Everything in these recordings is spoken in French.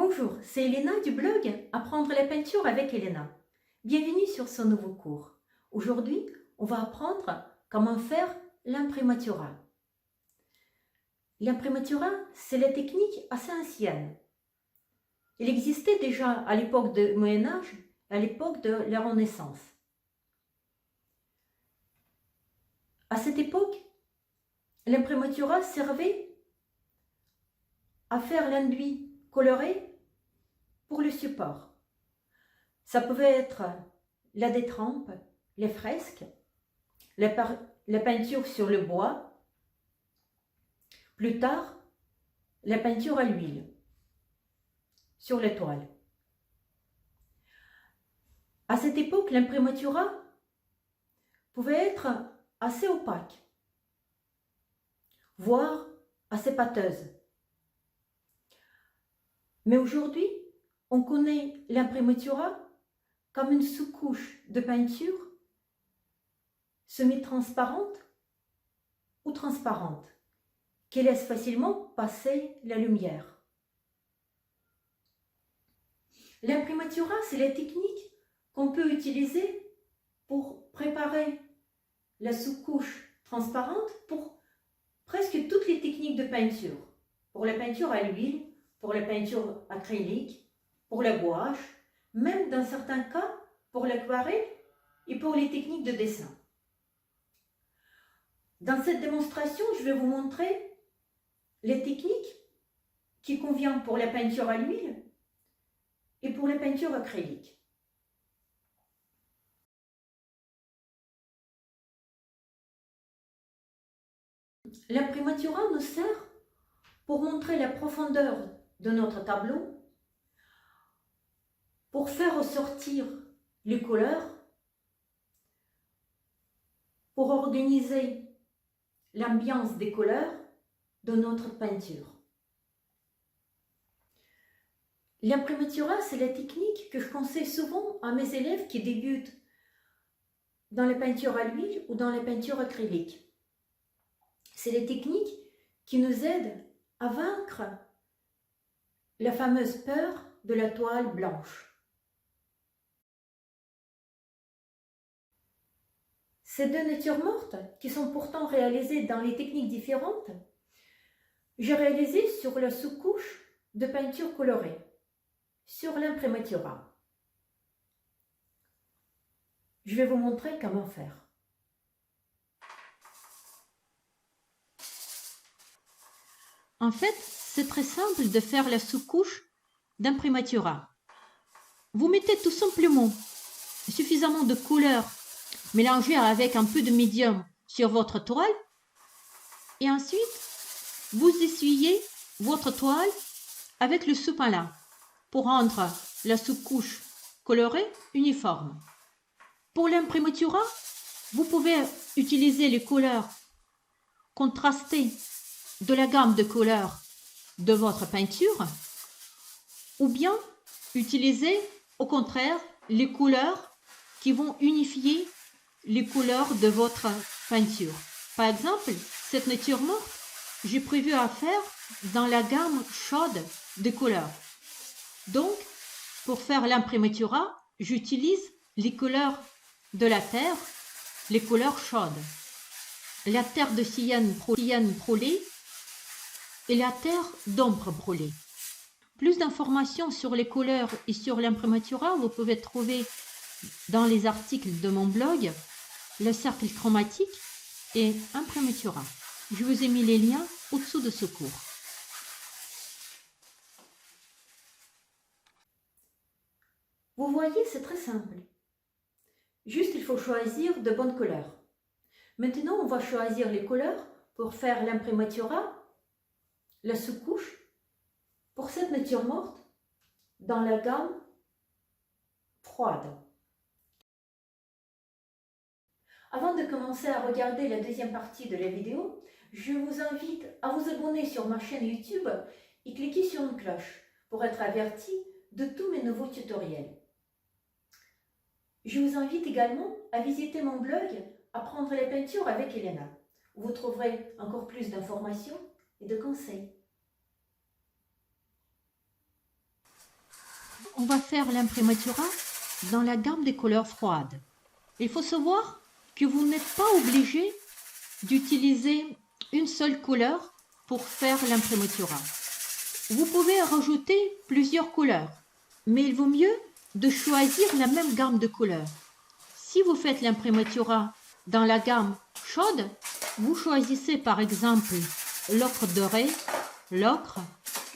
Bonjour, c'est Elena du blog Apprendre la peinture avec Elena. Bienvenue sur ce nouveau cours. Aujourd'hui, on va apprendre comment faire l'imprimatura. L'imprimatura, c'est la technique assez ancienne. Il existait déjà à l'époque du Moyen-Âge et à l'époque de la Renaissance. À cette époque, l'imprimatura servait à faire l'enduit coloré pour le support. Ça pouvait être la détrempe, les fresques, la peinture sur le bois, plus tard, la peinture à l'huile, sur les toiles. À cette époque, l'imprimatura pouvait être assez opaque, voire assez pâteuse. Mais aujourd'hui, on connaît l'imprimatura comme une sous-couche de peinture semi-transparente ou transparente qui laisse facilement passer la lumière. L'imprimatura, c'est la technique qu'on peut utiliser pour préparer la sous-couche transparente pour presque toutes les techniques de peinture. Pour la peinture à l'huile, pour la peinture acrylique, pour la gouache, même dans certains cas pour l'aquarelle et pour les techniques de dessin. Dans cette démonstration, je vais vous montrer les techniques qui conviennent pour la peinture à l'huile et pour la peinture acrylique. L'imprimatura nous sert pour montrer la profondeur de notre tableau, pour faire ressortir les couleurs, pour organiser l'ambiance des couleurs de notre peinture. L'imprimatura, c'est la technique que je conseille souvent à mes élèves qui débutent dans la peinture à l'huile ou dans la peinture acrylique. C'est les techniques qui nous aident à vaincre la fameuse peur de la toile blanche. Ces deux natures mortes, qui sont pourtant réalisées dans les techniques différentes, j'ai réalisé sur la sous-couche de peinture colorée, sur l'imprimatura. Je vais vous montrer comment faire. En fait, c'est très simple de faire la sous-couche d'imprimatura. Vous mettez tout simplement suffisamment de couleur mélangée avec un peu de médium sur votre toile et ensuite vous essuyez votre toile avec le sopalin pour rendre la sous-couche colorée uniforme. Pour l'imprimatura, vous pouvez utiliser les couleurs contrastées de la gamme de couleurs de votre peinture ou bien utiliser au contraire les couleurs qui vont unifier les couleurs de votre peinture. Par exemple, cette nature morte, j'ai prévu à faire dans la gamme chaude de couleurs. Donc, pour faire l'imprimatura, j'utilise les couleurs de la terre, les couleurs chaudes. La terre de cyane brûlée et la terre d'ombre brûlée. Plus d'informations sur les couleurs et sur l'imprimatura, vous pouvez trouver dans les articles de mon blog, le cercle chromatique et imprimatura. Je vous ai mis les liens au-dessous de ce cours. Vous voyez, c'est très simple. Juste, il faut choisir de bonnes couleurs. Maintenant, on va choisir les couleurs pour faire l'imprimatura, la sous-couche, pour cette nature morte, dans la gamme froide. Avant de commencer à regarder la deuxième partie de la vidéo, je vous invite à vous abonner sur ma chaîne YouTube et cliquer sur une cloche pour être averti de tous mes nouveaux tutoriels. Je vous invite également à visiter mon blog Apprendre la peinture avec Elena, où vous trouverez encore plus d'informations et de conseils. on va faire l'imprimatura dans la gamme des couleurs froides. Il faut savoir que vous n'êtes pas obligé d'utiliser une seule couleur pour faire l'imprimatura. Vous pouvez rajouter plusieurs couleurs, mais il vaut mieux de choisir la même gamme de couleurs. Si vous faites l'imprimatura dans la gamme chaude, vous choisissez par exemple l'ocre doré, l'ocre,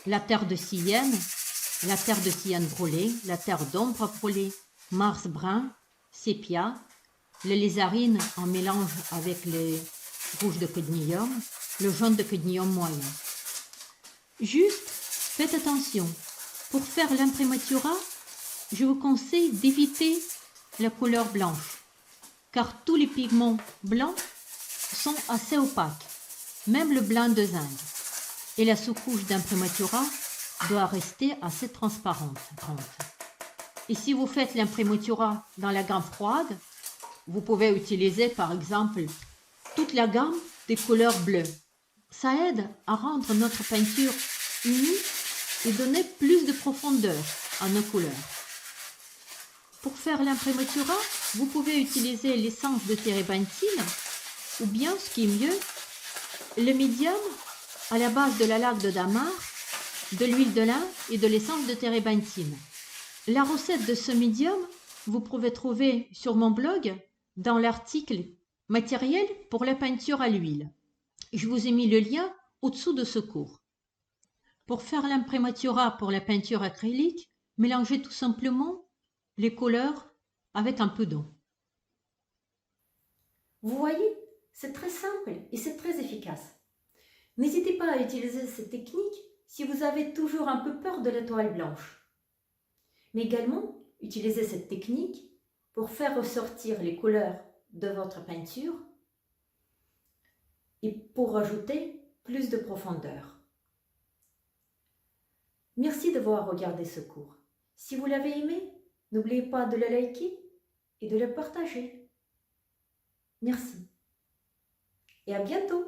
la terre de Sienne brûlée, la terre d'ombre brûlée, Mars brun, sépia, les lézarines en mélange avec les rouges de cadmium, le jaune de cadmium moyen. Juste, faites attention. Pour faire l'imprimatura, je vous conseille d'éviter la couleur blanche, car tous les pigments blancs sont assez opaques, même le blanc de zinc. Et la sous-couche d'imprimatura doit rester assez transparente. Et si vous faites l'imprimatura dans la gamme froide, vous pouvez utiliser par exemple toute la gamme des couleurs bleues. Ça aide à rendre notre peinture unie et donner plus de profondeur à nos couleurs. Pour faire l'imprimatura, vous pouvez utiliser l'essence de térébenthine ou bien, ce qui est mieux, le médium à la base de la laque de damas, de l'huile de lin et de l'essence de térébenthine. La recette de ce médium, vous pouvez trouver sur mon blog dans l'article Matériel pour la peinture à l'huile. Je vous ai mis le lien au-dessous de ce cours. Pour faire l'imprimatura pour la peinture acrylique, mélangez tout simplement les couleurs avec un peu d'eau. Vous voyez, c'est très simple et c'est très efficace. N'hésitez pas à utiliser cette technique si vous avez toujours un peu peur de la toile blanche. Mais également, utilisez cette technique pour faire ressortir les couleurs de votre peinture et pour ajouter plus de profondeur. Merci d'avoir regardé ce cours. Si vous l'avez aimé, n'oubliez pas de le liker et de le partager. Merci et à bientôt.